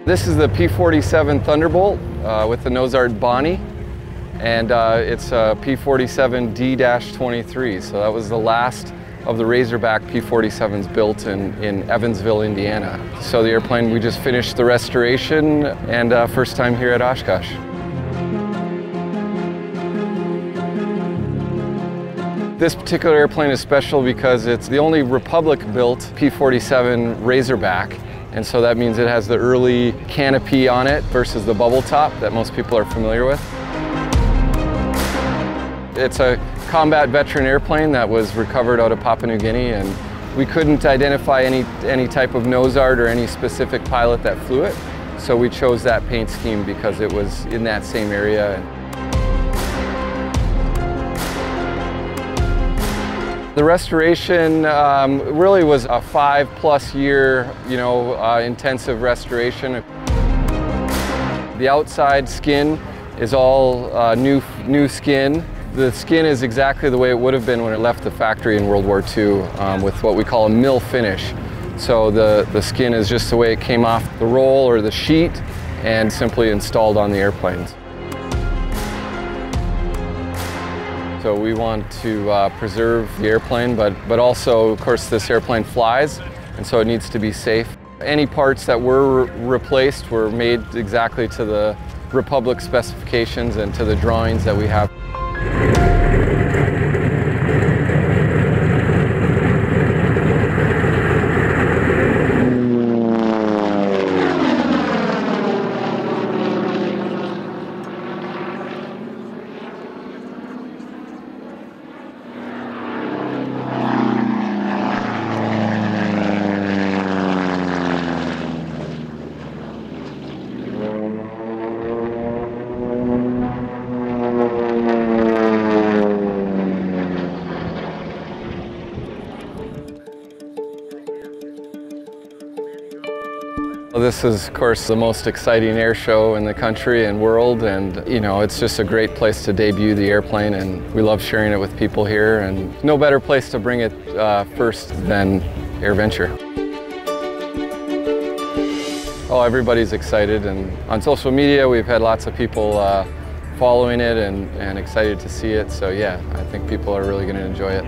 This is the P-47 Thunderbolt with the nose art Bonnie, and it's a P-47D-23, so that was the last of the Razorback P-47s built in Evansville, Indiana. So the airplane, we just finished the restoration and first time here at Oshkosh. This particular airplane is special because it's the only Republic-built P-47 Razorback, and so that means it has the early canopy on it versus the bubble top that most people are familiar with. It's a combat veteran airplane that was recovered out of Papua New Guinea, and we couldn't identify any type of nose art or any specific pilot that flew it, so we chose that paint scheme because it was in that same area. The restoration really was a 5+ year, intensive restoration. The outside skin is all new skin. The skin is exactly the way it would have been when it left the factory in World War II with what we call a mill finish. So the skin is just the way it came off the roll or the sheet and simply installed on the airplanes. So we want to preserve the airplane, but also, of course, this airplane flies, and so it needs to be safe. Any parts that were replaced were made exactly to the Republic specifications and to the drawings that we have. This is, of course, the most exciting air show in the country and world, and it's just a great place to debut the airplane, and we love sharing it with people here, and no better place to bring it first than AirVenture. Oh, everybody's excited, and on social media we've had lots of people following it and excited to see it, so yeah, I think people are really going to enjoy it.